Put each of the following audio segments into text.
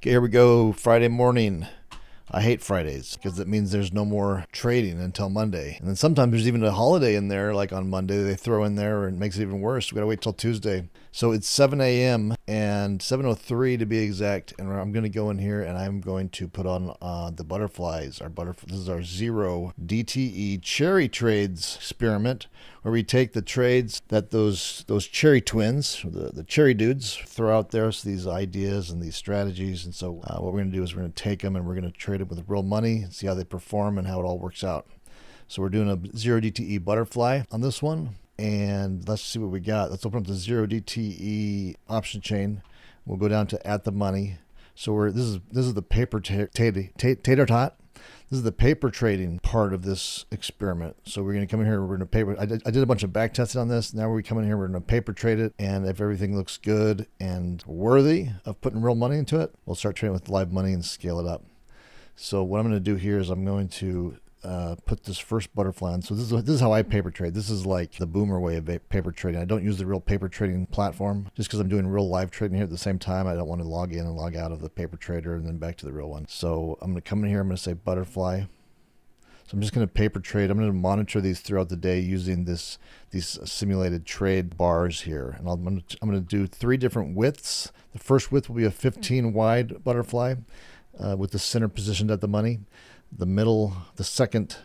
Okay, here we go. Friday morning. I hate Fridays because it means there's no more trading until Monday. And then sometimes there's even a holiday in there, like on Monday, they throw in there and it makes it even worse. We got to wait till Tuesday. So it's 7 a.m. and 7:03 to be exact. And I'm going to go in here and I'm going to put on the butterflies. This is our zero DTE cherry trades experiment, where we take the trades that those cherry twins, the cherry dudes, throw out there. So these ideas and these strategies. And so what we're going to do is we're going to take them and we're going to trade it with real money and see how they perform and how it all works out. So we're doing a zero DTE butterfly on this one. And let's see what we got. Let's open up the zero DTE option chain. We'll go down to at the money. So this is the paper tater tot. This is the paper trading part of this experiment. So we're going to come in here. We're going to paper. I did a bunch of back testing on this. Now we come in here. We're going to paper trade it. And if everything looks good and worthy of putting real money into it, we'll start trading with live money and scale it up. So what I'm going to do here is I'm going to put this first butterfly on. So this is how I paper trade. This is like the boomer way of paper trading. I don't use the real paper trading platform just because I'm doing real live trading here at the same time. I don't want to log in and log out of the paper trader and then back to the real one. So I'm going to come in here. I'm going to say butterfly. So I'm just going to paper trade. I'm going to monitor these throughout the day using these simulated trade bars here. And I'm going to do 3 different widths. The first width will be a 15 wide butterfly with the center positioned at the money. The second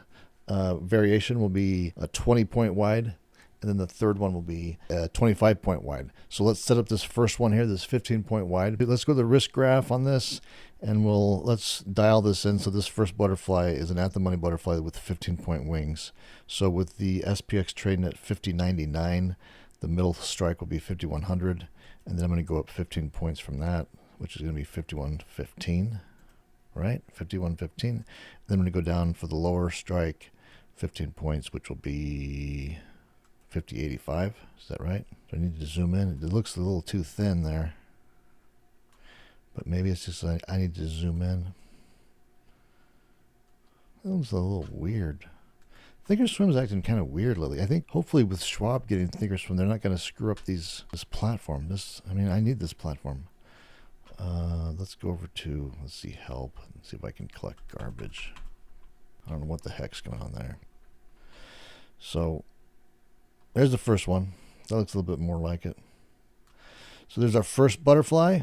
variation will be a 20-point wide, and then the third one will be a 25-point wide. So let's set up this first one here, this 15-point wide. Let's go to the risk graph on this, and let's dial this in. So this first butterfly is an at-the-money butterfly with 15-point wings. So with the SPX trading at 50.99, the middle strike will be 5100, and then I'm going to go up 15 points from that, which is going to be 5115. Right, 51.15. Then I'm going to go down for the lower strike, 15 points, which will be 50.85. Is that right? Do I need to zoom in? It looks a little too thin there, but maybe it's just I need to zoom in. That looks a little weird. Thinkorswim's acting kind of weird lately. I think hopefully with Schwab getting Thinkorswim, they're not going to screw up this platform. I need this platform. Let's go over to, let's see, help, and see if I can collect garbage. I don't know what the heck's going on there. So there's the first one. That looks a little bit more like it. So there's our first butterfly,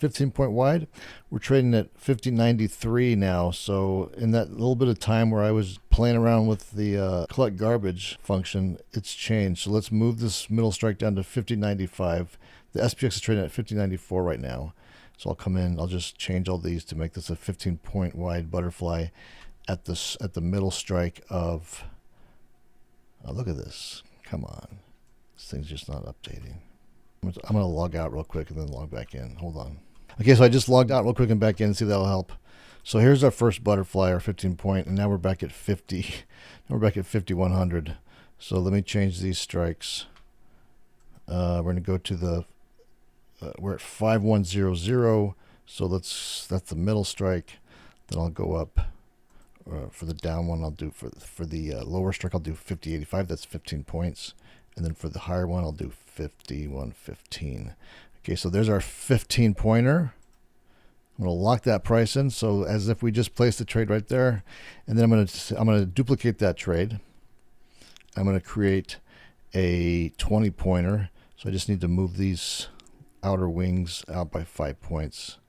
15-point wide. We're trading at 50.93 now. So in that little bit of time where I was playing around with the collect garbage function, it's changed. So let's move this middle strike down to 50.95. The SPX is trading at 50.94 right now. So I'll come in, I'll just change all these to make this a 15-point wide butterfly at the middle strike of, oh, look at this. Come on. This thing's just not updating. I'm going to log out real quick and then log back in. Hold on. Okay, so I just logged out real quick and back in and see if that'll help. So here's our first butterfly, our 15-point, and now we're back at 50. Now we're back at 5100. So let me change these strikes. We're going to go to the we're at 5100, so that's the middle strike. Then I'll go up for the down one. I'll do for the lower strike. I'll do 50.85. That's 15 points, and then for the higher one, I'll do 51.15. Okay, so there's our 15-pointer. I'm going to lock that price in, so as if we just placed the trade right there, and then I'm going to duplicate that trade. I'm going to create a 20-pointer. So I just need to move these outer wings out by 5 points.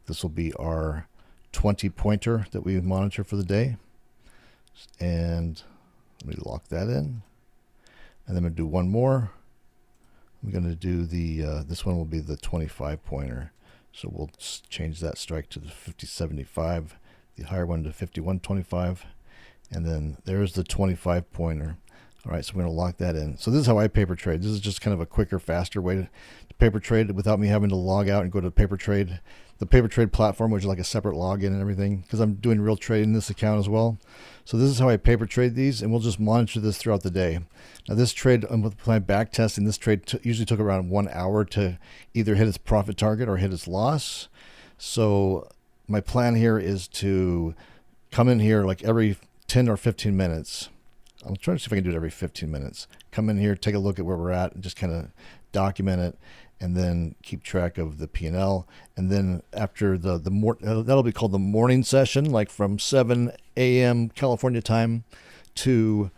This will be our 20-pointer that we monitor for the day. And let me lock that in. And then I'm going to do one more. I'm going to do this one will be the 25-pointer. So we'll change that strike to the 50.75, the higher one to 51.25. And then there's the 25-pointer. All right, so we're going to lock that in. So this is how I paper trade. This is just kind of a quicker, faster way to paper trade without me having to log out and go to paper trade, the paper trade platform, which is like a separate login and everything, because I'm doing real trade in this account as well. So this is how I paper trade these, and we'll just monitor this throughout the day. Now this trade, with my back testing, this trade usually took around 1 hour to either hit its profit target or hit its loss. So my plan here is to come in here like every 10 or 15 minutes. I'm trying to see if I can do it every 15 minutes. Come in here, take a look at where we're at, and just kind of document it. and then keep track of the P&L. And then after that'll be called the morning session, like from 7 a.m. California time to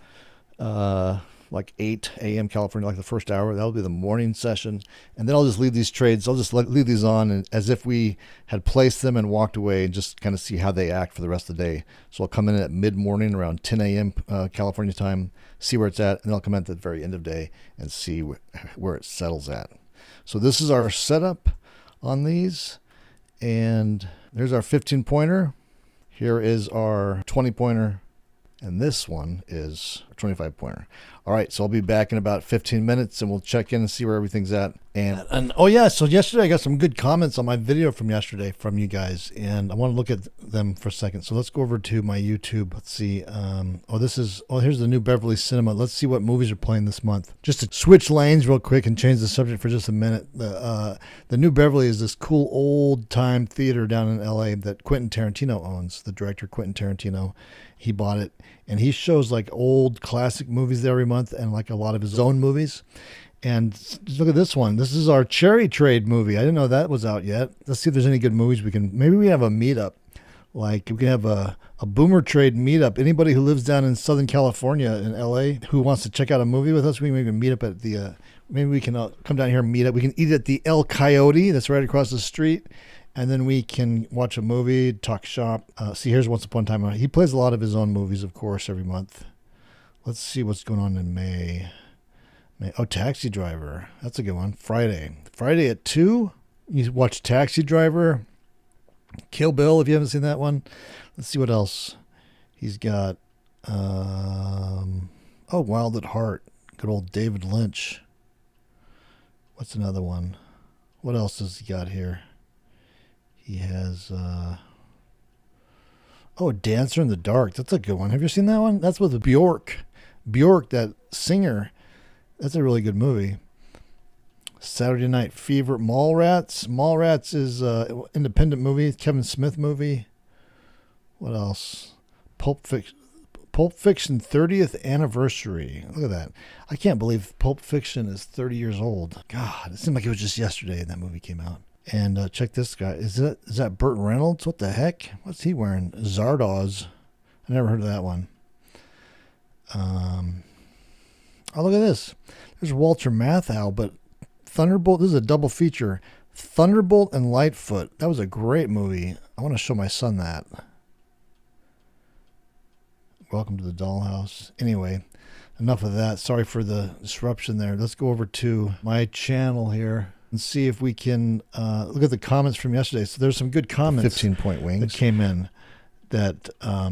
like 8 a.m. California, like the first hour. That'll be the morning session. And then I'll just leave these trades. I'll just leave these on as if we had placed them and walked away, and just kind of see how they act for the rest of the day. So I'll come in at mid-morning around 10 a.m. California time, see where it's at, and then I'll come in at the very end of day and see where it settles at. So this is our setup on these, and there's our 15-pointer. Here is our 20-pointer, and this one is a 25-pointer. All right, so I'll be back in about 15 minutes, and we'll check in and see where everything's at. And oh yeah, so yesterday I got some good comments on my video from yesterday from you guys, and I want to look at them for a second. So let's go over to my YouTube. Let's see. Here's the New Beverly Cinema. Let's see what movies are playing this month. Just to switch lanes real quick and change the subject for just a minute. The New Beverly is this cool old-time theater down in L.A. that Quentin Tarantino owns. The director Quentin Tarantino, he bought it, and he shows like old classic movies there every month, and like a lot of his own movies. And just look at this one. This is our Cherry Trade movie. I didn't know that was out yet. Let's see if there's any good movies maybe we have a meetup. Like we can have a Boomer Trade meetup. Anybody who lives down in Southern California in LA who wants to check out a movie with us, we can maybe meet up at the, maybe we can come down here and meet up. We can eat at the El Coyote that's right across the street. And then we can watch a movie, talk shop. See, here's Once Upon a Time. He plays a lot of his own movies, of course, every month. Let's see what's going on in May. Oh, Taxi Driver. That's a good one. Friday at 2. You watch Taxi Driver. Kill Bill, if you haven't seen that one. Let's see what else. He's got, Wild at Heart. Good old David Lynch. What's another one? What else has he got here? He has, Dancer in the Dark. That's a good one. Have you seen that one? That's with Bjork. Bjork, that singer. That's a really good movie. Saturday Night Fever. Mallrats. Mallrats is an independent movie. Kevin Smith movie. What else? Pulp Fiction 30th anniversary. Look at that. I can't believe Pulp Fiction is 30 years old. God, it seemed like it was just yesterday that movie came out. And check this guy. Is that Burt Reynolds? What the heck? What's he wearing? Zardoz. I never heard of that one. Oh, look at this. There's Walter Matthau, but Thunderbolt. This is a double feature. Thunderbolt and Lightfoot. That was a great movie. I want to show my son that. Welcome to the Dollhouse. Anyway, enough of that. Sorry for the disruption there. Let's go over to my channel here and see if we can look at the comments from yesterday. So there's some good comments. 15-point wings that came in. That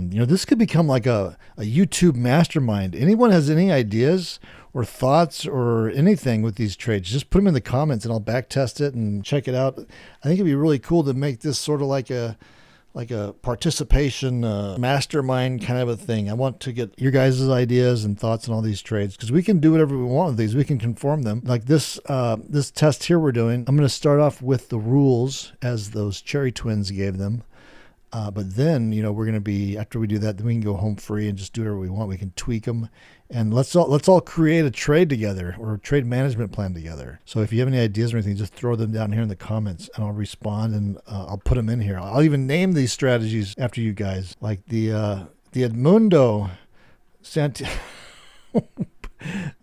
this could become like a YouTube mastermind. Anyone has any ideas or thoughts or anything with these trades, just put them in the comments and I'll back test it and check it out. I think it'd be really cool to make this sort of like a participation mastermind kind of a thing. I want to get your guys' ideas and thoughts on all these trades, because we can do whatever we want with these. We can conform them. Like this test here we're doing, I'm going to start off with the rules as those Cherry Twins gave them. But then, we're going to be, after we do that, then we can go home free and just do whatever we want. We can tweak them, and let's all create a trade together, or a trade management plan together. So if you have any ideas or anything, just throw them down here in the comments and I'll respond, and I'll put them in here. I'll even name these strategies after you guys, like the Edmundo Santiago.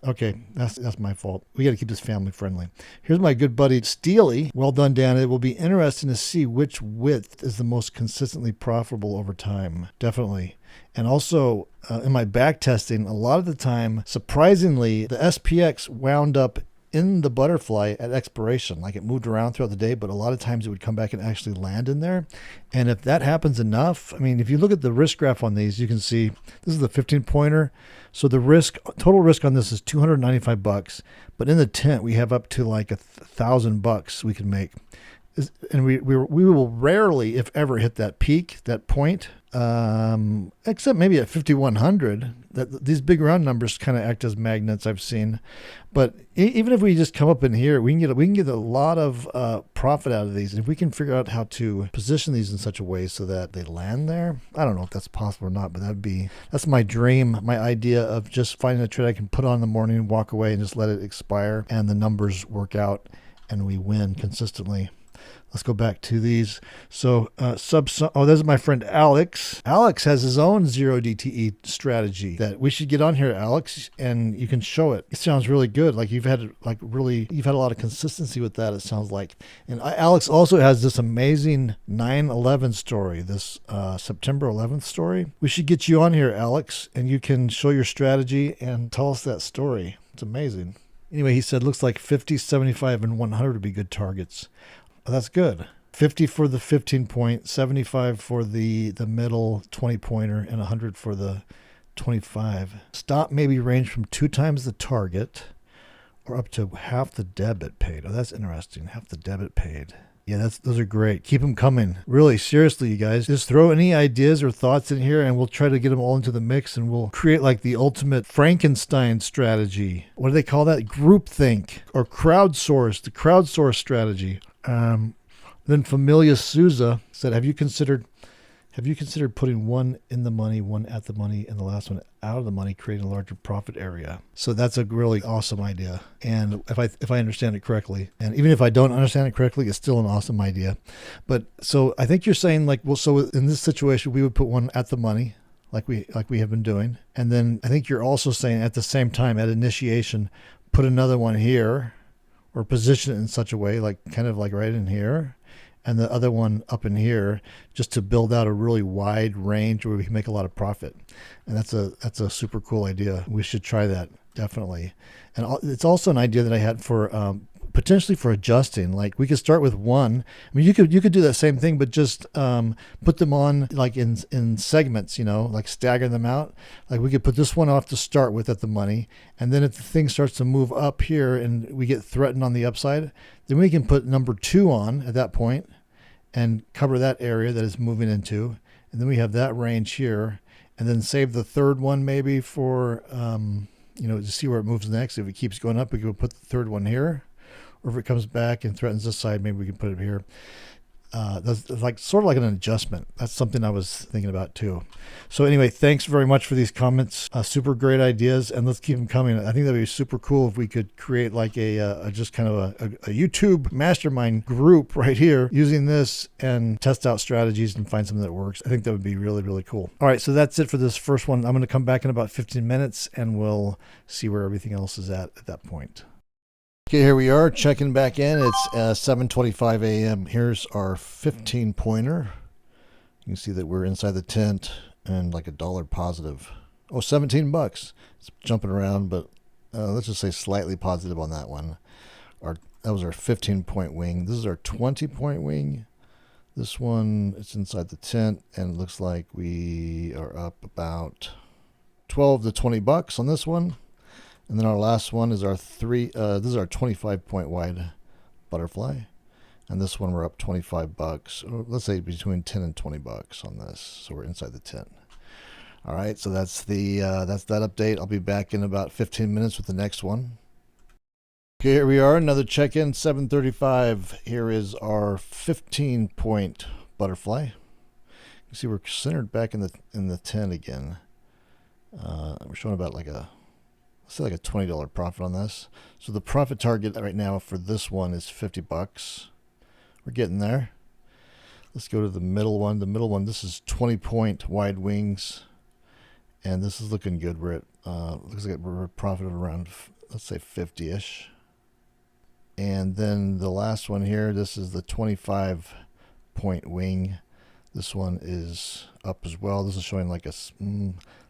Okay, that's my fault. We got to keep this family friendly. Here's my good buddy Steely. Well done, Dan. It will be interesting to see which width is the most consistently profitable over time. Definitely. And also, in my back testing, a lot of the time, surprisingly, the SPX wound up in the butterfly at expiration. Like, it moved around throughout the day, but a lot of times it would come back and actually land in there. And if that happens enough, I mean, if you look at the risk graph on these, you can see this is the 15-pointer. So the total risk on this is $295, but in the tent we have up to like $1,000 we can make. And we will rarely, if ever, hit that peak, that point, except maybe at 5,100. That these big round numbers kind of act as magnets, I've seen. But even if we just come up in here, we can get a lot of profit out of these. And if we can figure out how to position these in such a way so that they land there, I don't know if that's possible or not, but that's my dream, my idea of just finding a trade I can put on in the morning, walk away, and just let it expire, and the numbers work out. and we win consistently. Let's go back to these. So this is my friend Alex. Alex has his own 0DTE strategy that we should get on here, Alex, and you can show it. It sounds really good. Like you've had a lot of consistency with that, it sounds like. And Alex also has this amazing 9/11 story, this September 11th story. We should get you on here, Alex, and you can show your strategy and tell us that story. It's amazing. Anyway, he said looks like 50, 75, and 100 would be good targets. Oh, that's good. 50 for the 15 point, 75 for the middle 20 pointer, and 100 for the 25. Stop maybe range from 2 times the target or up to half the debit paid. Oh, that's interesting. Half the debit paid. Yeah, those are great. Keep them coming. Really, seriously, you guys. Just throw any ideas or thoughts in here and we'll try to get them all into the mix and we'll create like the ultimate Frankenstein strategy. What do they call that? Groupthink or crowdsource, the crowdsource strategy. Then Familia Souza said, have you considered putting one in the money, one at the money, and the last one out of the money, creating a larger profit area? So that's a really awesome idea. And if I understand it correctly, and even if I don't understand it correctly, it's still an awesome idea. But so I think you're saying like, well, so in this situation, we would put one at the money, like we have been doing. And then I think you're also saying at the same time, at initiation, put another one here or position it in such a way, like kind of like right in here, and the other one up in here, just to build out a really wide range where we can make a lot of profit. And that's a super cool idea. We should try that, definitely. And it's also an idea that I had for potentially for adjusting. Like we could start with one. I mean, you could do that same thing, but just put them on like in segments, like stagger them out. Like we could put this one off to start with at the money, and then if the thing starts to move up here and we get threatened on the upside, then we can put number 2 on at that point and cover that area that is moving into, and then we have that range here, and then save the third one maybe for to see where it moves next. If it keeps going up, we can put the third one here. Or if it comes back and threatens this side, maybe we can put it here. That's like sort of like an adjustment. That's something I was thinking about too. So anyway, thanks very much for these comments. Super great ideas, and let's keep them coming. I think that'd be super cool if we could create like a just kind of a YouTube mastermind group right here using this and test out strategies and find something that works. I think that would be really, really cool. All right, so that's it for this first one. I'm going to come back in about 15 minutes and we'll see where everything else is at that point. Okay, here we are checking back in. It's 7:25 a.m. Here's our 15 pointer. You can see that we're inside the tent and like $1 positive. Oh, $17. It's jumping around, but let's just say slightly positive on that one. That was our 15-point wing. This is our 20-point wing. This one, it's inside the tent, and it looks like we are up about $12 to $20 on this one. And then our last one is our this is our 25-point wide butterfly. And this one we're up $25, or let's say between 10 and $20 on this. So we're inside the tent. All right, so that's that update. I'll be back in about 15 minutes with the next one. Okay, here we are, another check-in, 7:35. Here is our 15-point butterfly. You see we're centered back in the tent again. We're showing about like a $20 profit on this. So the profit target right now for this one is $50. We're getting there. Let's go to the middle one. The middle one, this is 20-point wide wings, and this is looking good. We're at looks like we're at profit of around, let's say 50-ish. And then the last one here, this is the 25-point wing. This one is up as well. This is showing like a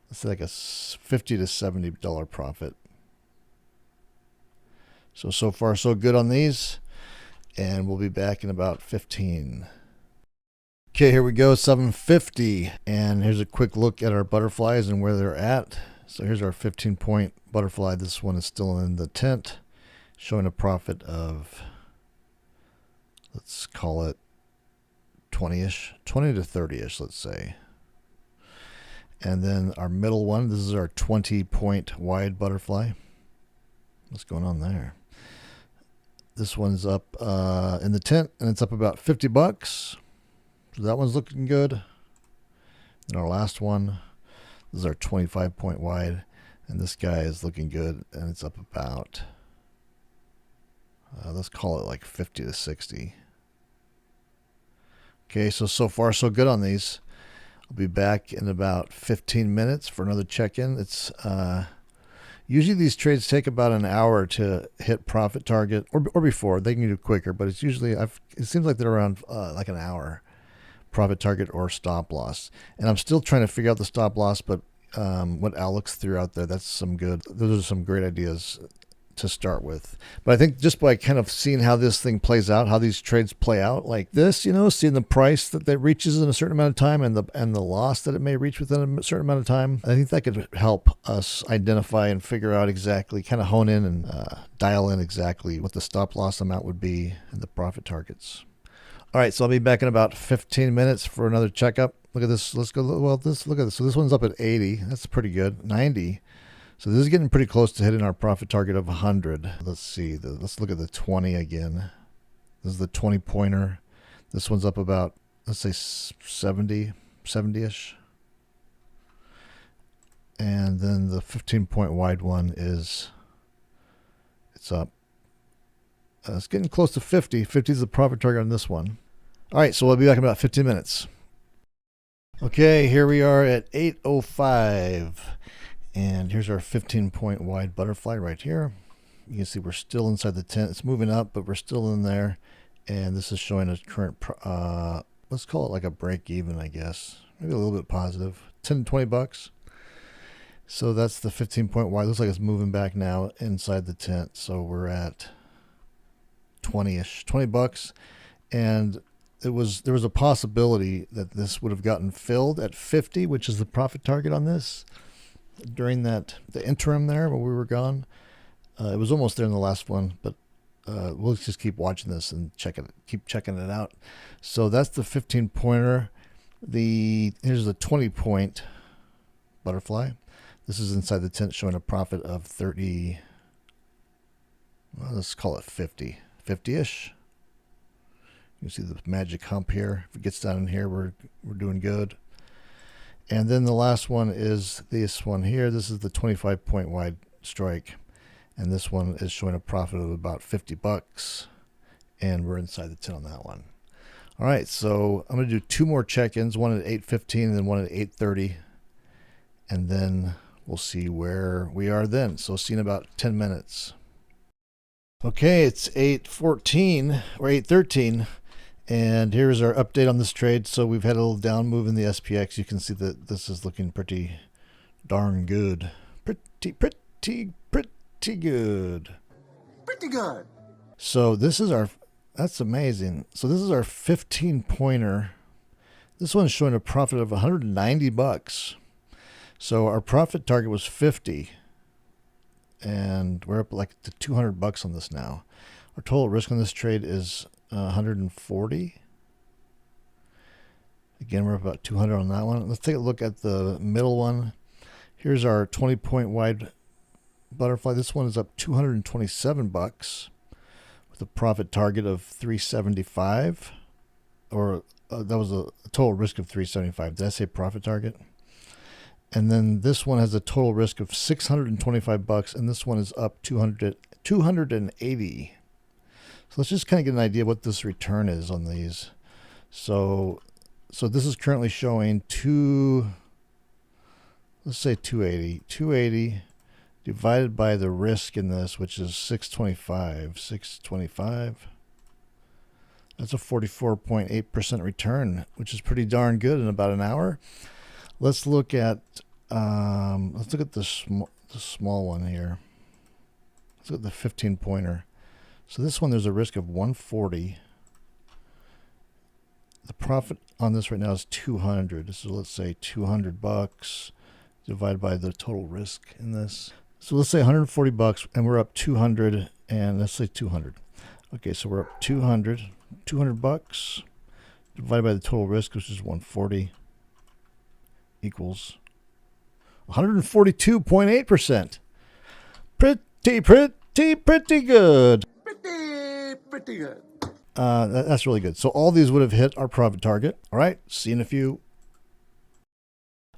let's say like a $50 to $70 profit. So far so good on these, and we'll be back in about 15. Okay, here we go, 7:50, and here's a quick look at our butterflies and where they're at. So here's our 15-point butterfly. This one is still in the tent, showing a profit of, let's call it 20-ish, 20 to 30-ish, let's say. And then our middle one, this is our 20-point wide butterfly. What's going on there? This one's up in the tent, and it's up about $50. So that one's looking good. And our last one, this is our 25-point wide, and this guy is looking good, and it's up about Let's call it like 50 to 60. Okay, so far so good on these. I'll be back in about 15 minutes for another check-in. It's usually these trades take about an hour to hit profit target, or before. They can do quicker, but it's usually it seems like they're around like an hour profit target or stop loss. And I'm still trying to figure out the stop loss, but what Alex threw out there, those are some great ideas to start with. But I think just by kind of seeing how this thing plays out, how these trades play out like this, seeing the price that reaches in a certain amount of time and the loss that it may reach within a certain amount of time, I think that could help us identify and figure out exactly, kind of hone in and dial in exactly what the stop loss amount would be and the profit targets. All right, so I'll be back in about 15 minutes for another checkup. Look at this. Let's go. Well, look at this. So this one's up at 80. That's pretty good. 90. So this is getting pretty close to hitting our profit target of 100. Let's see. Let's look at the 20 again. This is the 20 pointer. This one's up about, let's say 70-ish. And then the 15-point wide one it's up. It's getting close to 50. 50 is the profit target on this one. All right, so we'll be back in about 15 minutes. Okay, here we are at 8:05. And here's our 15-point wide butterfly right here. You can see we're still inside the tent. It's moving up, but we're still in there. And this is showing a current, let's call it like a break even, I guess. Maybe a little bit positive. 10 to $20. So that's the 15-point wide. Looks like it's moving back now inside the tent. So we're at 20-ish, $20. And there was a possibility that this would have gotten filled at 50, which is the profit target on this. During the interim there where we were gone, it was almost there in the last one, but we'll just keep watching this and keep checking it out. So that's the 15-pointer. Here's the 20-point butterfly. This is inside the tent showing a profit of 30. Well, let's call it 50-ish. You can see the magic hump here. If it gets down in here, we're doing good. And then the last one is this one here. This is the 25-point wide strike. And this one is showing a profit of about $50. And we're inside the 10 on that one. All right, so I'm going to do two more check-ins, one at 8:15 and then one at 8:30. And then we'll see where we are then. So see you in about 10 minutes. Okay, it's 8:14 or 8:13. And here's our update on this trade. So we've had a little down move in the SPX. You can see that this is looking pretty darn good. Pretty good. Pretty good. So that's amazing. So this is our 15-pointer. This one's showing a profit of $190. So our profit target was 50. And we're up like to $200 on this now. Our total risk on this trade is 140. Again, we're about 200 on that one. Let's take a look at the middle one. Here's our 20-point wide butterfly. This one is up $227 with a profit target of 375, or that was a total risk of 375. Did I say profit target? And then this one has a total risk of $625, and this one is up 280. So let's just kind of get an idea what this return is on these. So this is currently showing let's say 280. 280 divided by the risk in this, which is 625. 625. That's a 44.8% return, which is pretty darn good in about an hour. Let's look at the small one here. Let's look at the 15-pointer. So this one, there's a risk of 140. The profit on this right now is 200. So let's say $200 divided by the total risk in this. So let's say $140, and we're up 200, and let's say 200. Okay, so we're up 200 bucks divided by the total risk, which is 140, equals 142.8%. Pretty good. Pretty good. That's really good. So all these would have hit our profit target. All right, see you in a few.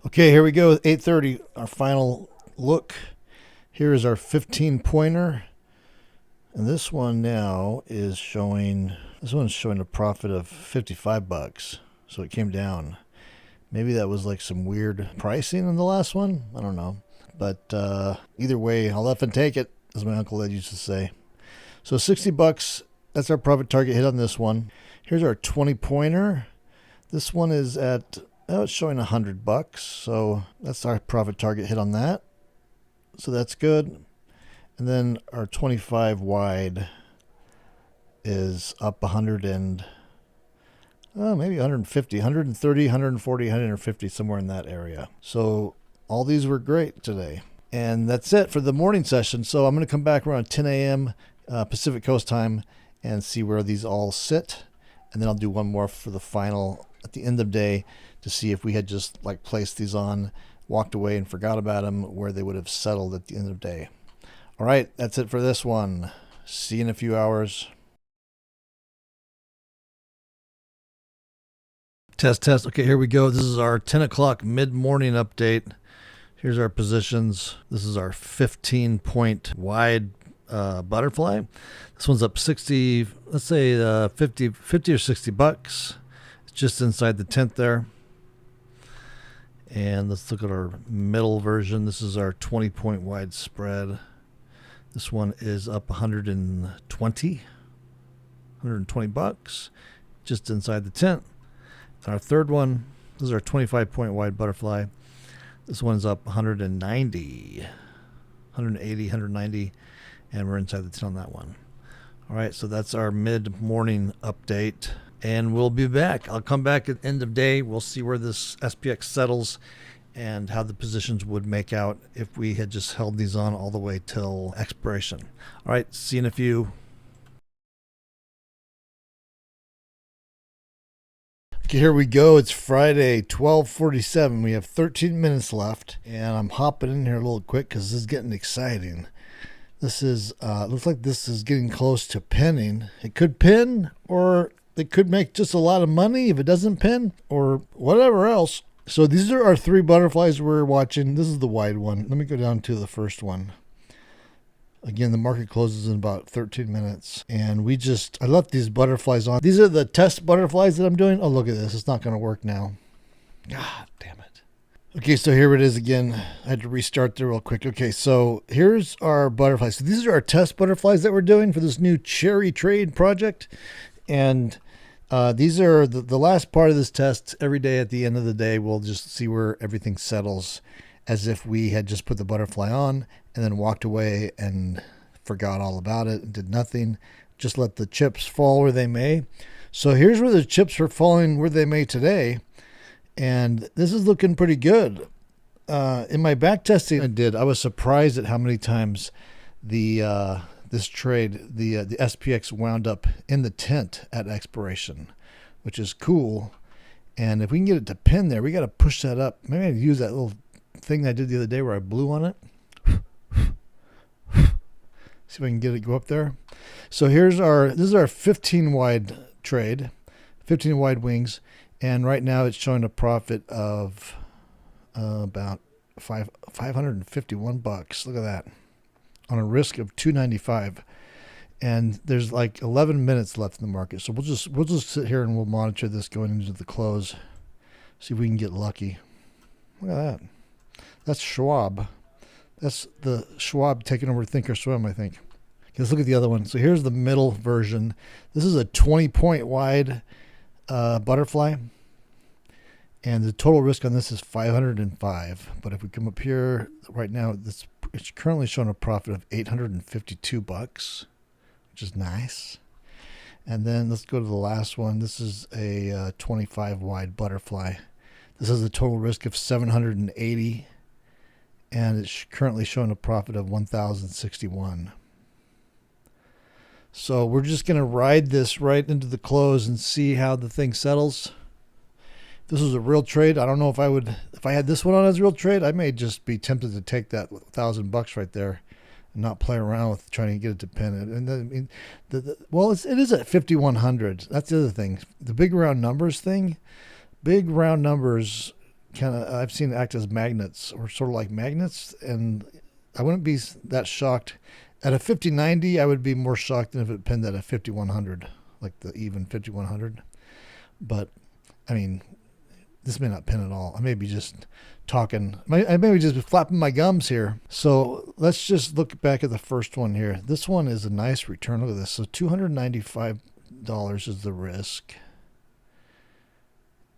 Okay, here we go. 8:30, our final look. Here is our 15-pointer. And this one now is showing, this one's showing a profit of 55 bucks. So it came down. Maybe that was like some weird pricing in the last one. I don't know. But either way, I'll up and take it, as my Uncle Ed used to say. So 60 bucks, that's our profit target hit on this one. Here's our 20 pointer. This one is at, oh, it's showing 100 bucks. So that's our profit target hit on that. So that's good. And then our 25 wide is up 100 and maybe 150, 130, 140, 150, somewhere in that area. So all these were great today. And that's it for the morning session. So I'm going to come back around 10 a.m. Pacific Coast time and see where these all sit. And then I'll do one more for the final at the end of the day to see if we had just like placed these on, walked away and forgot about them, where they would have settled at the end of the day. All right, that's it for this one. See you in a few hours. Test. Okay, here we go. This is our 10 o'clock mid-morning update. Here's our positions. This is our 15-point wide butterfly. This one's up 60, let's say 50 or 60 bucks. It's just inside the tent there. And let's look at our middle version. This is our 20-point wide spread. This one is up 120 bucks, just inside the tent. And our third one, this is our 25-point wide butterfly. This one's up 180, 190, and we're inside the tent on that one. All right, so that's our mid-morning update, and we'll be back. I'll come back at the end of day. We'll see where this SPX settles and how the positions would make out if we had just held these on all the way till expiration. All right, see you in a few. Okay, here we go. It's Friday, 12:47. We have 13 minutes left, and I'm hopping in here a little quick because this is getting exciting. This is, looks like this is getting close to pinning. It could pin, or it could make just a lot of money if it doesn't pin, or whatever else. So these are our three butterflies we're watching. This is the wide one. Let me go down to the first one. Again, the market closes in about 13 minutes. And I left these butterflies on. These are the test butterflies that I'm doing. Oh, look at this. It's not going to work now. God damn it. Okay, so here it is again. I had to restart there real quick. Okay, so here's our butterflies. So these are our test butterflies that we're doing for this new cherry trade project. And these are the last part of this test. Every day at the end of the day, we'll just see where everything settles, as if we had just put the butterfly on and then walked away and forgot all about it and did nothing. Just let the chips fall where they may. So here's where the chips are falling where they may today. And this is looking pretty good. In my back testing I was surprised at how many times this trade, the SPX wound up in the tent at expiration, which is cool. And if we can get it to pin there, we got to push that up. Maybe I'd use that little thing I did the other day where I blew on it. See if I can get it go up there. So this is our 15 wide trade, 15 wide wings, and right now it's showing a profit of about 551 bucks. Look at that, on a risk of 295, and there's like 11 minutes left in the market. So we'll just sit here and we'll monitor this going into the close, see if we can get lucky. Look at that. That's Schwab. That's the Schwab taking over Thinkorswim, I think. Okay, let's look at the other one. So here's the middle version. This is a 20-point wide butterfly. And the total risk on this is 505. But if we come up here right now, it's currently showing a profit of 852 bucks, which is nice. And then let's go to the last one. This is a 25 wide butterfly. This has a total risk of 780. And it's currently showing a profit of 1,061. So we're just going to ride this right into the close and see how the thing settles. If this was a real trade, I don't know if I had this one on as a real trade, I may just be tempted to take that $1,000 right there and not play around with trying to get it to pin it. And I mean, it is at 5,100. That's the other thing. The big round numbers thing, big round numbers I've seen it act as magnets, or sort of like magnets, and I wouldn't be that shocked At a 5090, I would be more shocked than if it pinned at a 5100, like the even 5100. But I mean, this may not pin at all. I may be just talking. I may be just flapping my gums here. So let's just look back at the first one here. This one is a nice return. Look at this. So $295 is the risk.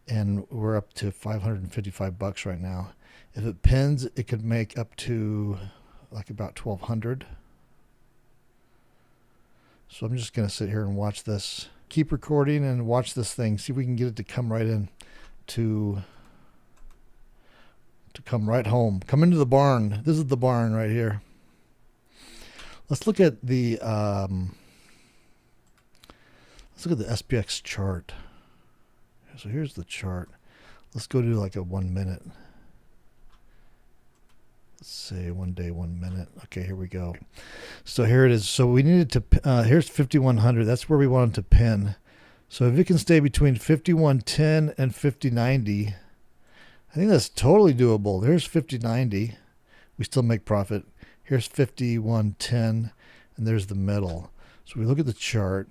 And we're up to $555 right now. If it pins, it could make up to like about 1200. So I'm just going to sit here and watch this. Keep recording and watch this thing. See if we can get it to come right in to come right home. Come into the barn. This is the barn right here. Let's look at the SPX chart. So here's the chart. Let's go to like a 1 minute. Let's say 1 day, 1 minute. Okay, here we go. So here it is. So we needed to, here's 5100. That's where we wanted to pin. So if it can stay between 5110 and 5090, I think that's totally doable. There's 5090. We still make profit. Here's 5110, and there's the middle. So we look at the chart.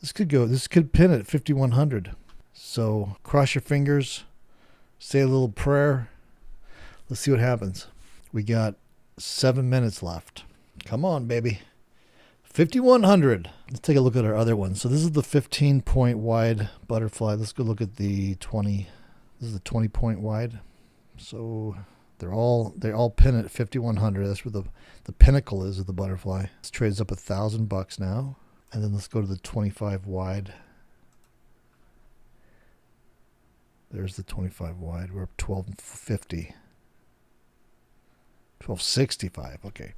This could pin at 5100. So cross your fingers, say a little prayer. Let's see what happens. We got 7 minutes left. Come on, baby. 5100. Let's take a look at our other one. So this is the 15-point wide butterfly. Let's go look at the 20. This is the 20-point wide. So they all pin at 5100. That's where the pinnacle is of the butterfly. This trades up $1,000 now. And then let's go to the 25 wide. There's the 25 wide. We're up 1250. 1265. Okay.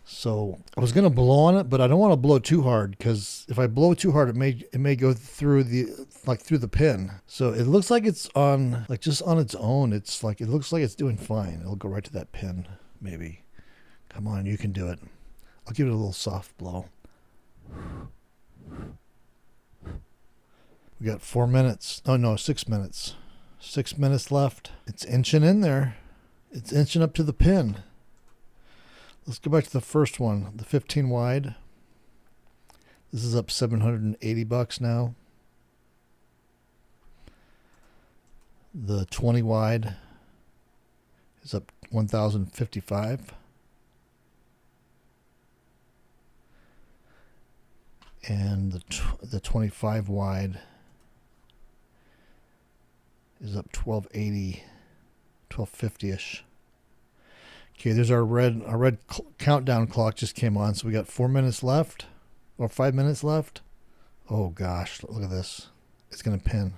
So I was gonna blow on it, but I don't want to blow too hard, because if I blow too hard, it may go through the pin. So it looks like it's on, like, just on its own. It's like, it looks like it's doing fine. It'll go right to that pin, maybe. Come on, you can do it. I'll give it a little soft blow. We got 4 minutes. Oh no, 6 minutes. 6 minutes left. It's inching in there. It's inching up to the pin. Let's go back to the first one, the 15 wide. This is up $780 now. The 20 wide is up $1,055. And the 25 wide is up 1280, 1250-ish. Okay, there's our red countdown clock just came on, so we got 4 minutes left, or 5 minutes left. Oh gosh, look at this. It's gonna pin.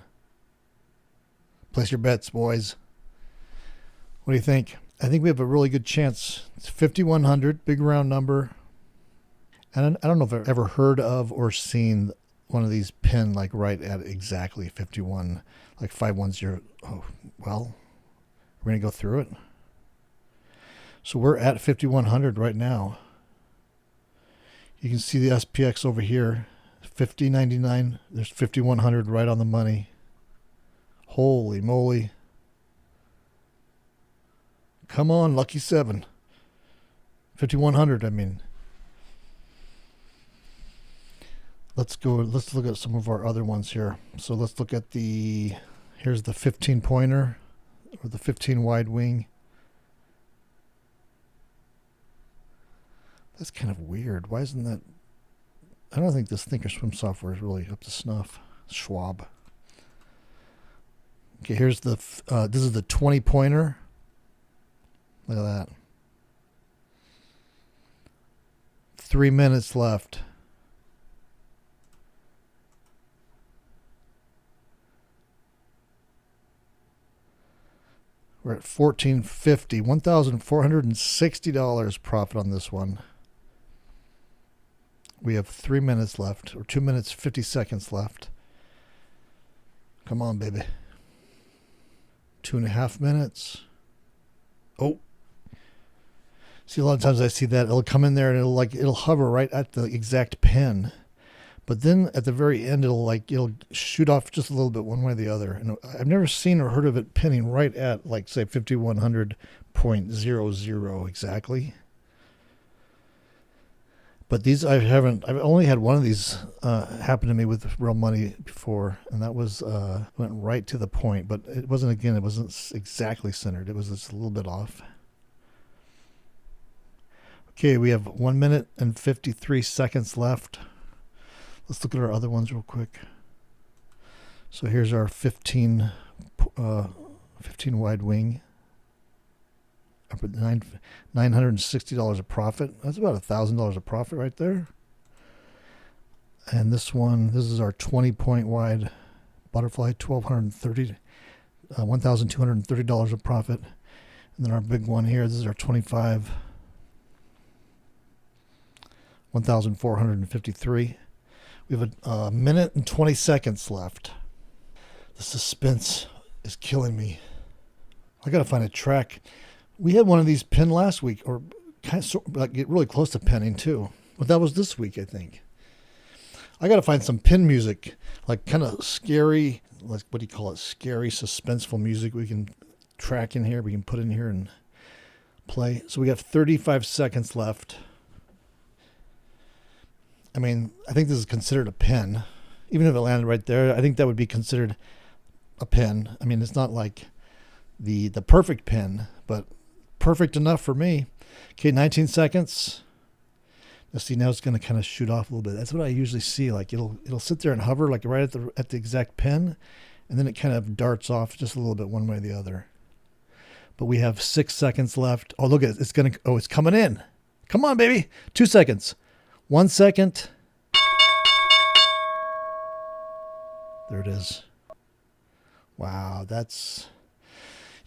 Place your bets, boys. What do you think? I think we have a really good chance. It's 5100, big round number. And I don't know if I've ever heard of or seen one of these pin like right at exactly 51, like 510. Oh, well, we're going to go through it. So we're at 5100 right now. You can see the SPX over here, 50.99. There's 5100 right on the money. Holy moly. Come on, lucky 7. 5100, I mean. Let's look at some of our other ones here. So let's look at here's the 15 pointer, or the 15 wide wing. That's kind of weird. Why isn't that? I don't think this Thinkorswim software is really up to snuff. Schwab. Okay, here's this is the 20 pointer. Look at that. 3 minutes left. We're at $1,450, $1,460 profit on this one. We have 3 minutes left, or 2 minutes, 50 seconds left. Come on, baby. 2.5 minutes. Oh. See, a lot of times I see that it'll come in there and it'll hover right at the exact pin. But then at the very end, it'll shoot off just a little bit one way or the other. And I've never seen or heard of it pinning right at, like, say, 5100 0.00 exactly. But these I've only had one of these happen to me with real money before, and that was went right to the point, but it wasn't exactly centered. It was just a little bit off. Okay, we have 1 minute and 53 seconds left. Let's look at our other ones real quick. So here's our 15 wide wing. Up at $960 a profit. That's about $1,000 a profit right there. And this is our 20-point wide butterfly, $1,230 a profit. And then our big one here, this is our 25, 1,453. We have a minute and 20 seconds left. The suspense is killing me. I gotta find a track. We had one of these pinned last week, or kind of like get really close to pinning too. But that was this week, I think. I got to find some pin music, like kind of scary, like what do you call it? Scary, suspenseful music we can track in here. We can put in here and play. So we got 35 seconds left. I mean, I think this is considered a pin. Even if it landed right there, I think that would be considered a pin. I mean, it's not like the perfect pin, but perfect enough for me. Okay, 19 seconds. Let's see, now it's going to kind of shoot off a little bit. That's what I usually see. Like it'll sit there and hover like right at the exact pin, and then it kind of darts off just a little bit one way or the other. But we have 6 seconds left. Oh, look at it. It's coming in. Come on, baby. 2 seconds. 1 second. There it is. Wow,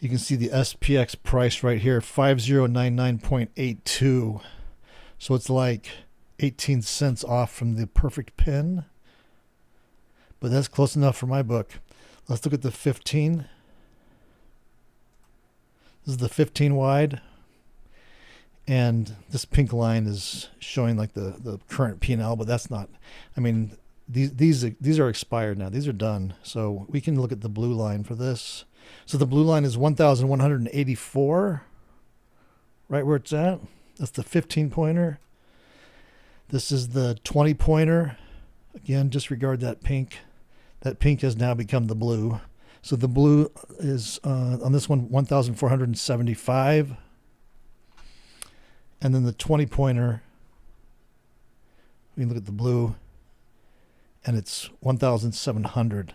you can see the SPX price right here, 5099.82. So it's like 18 cents off from the perfect pin. But that's close enough for my book. Let's look at the 15. This is the 15 wide. And this pink line is showing like the current P&L, but that's not, I mean, these are expired now. These are done. So we can look at the blue line for this. So the blue line is 1,184, right where it's at. That's the 15-pointer. This is the 20-pointer. Again, disregard that pink. That pink has now become the blue. So the blue is, on this one, 1,475. And then the 20-pointer, we can look at the blue, and it's 1,700.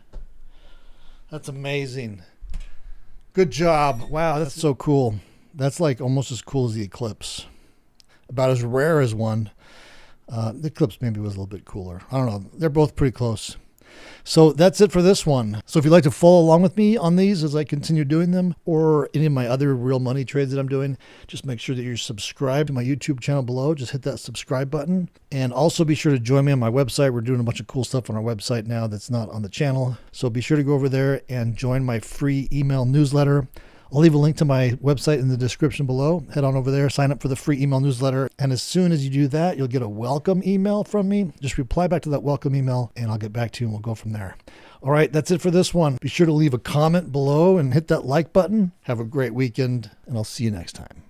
That's amazing. Good job. Wow, that's so cool. That's like almost as cool as the Eclipse. About as rare as one. The Eclipse maybe was a little bit cooler. I don't know. They're both pretty close. So that's it for this one. So if you'd like to follow along with me on these as I continue doing them, or any of my other real money trades that I'm doing, just make sure that you're subscribed to my YouTube channel below. Just hit that subscribe button. And also be sure to join me on my website. We're doing a bunch of cool stuff on our website now that's not on the channel. So be sure to go over there and join my free email newsletter. I'll leave a link to my website in the description below. Head on over there, sign up for the free email newsletter. And as soon as you do that, you'll get a welcome email from me. Just reply back to that welcome email and I'll get back to you and we'll go from there. All right, that's it for this one. Be sure to leave a comment below and hit that like button. Have a great weekend and I'll see you next time.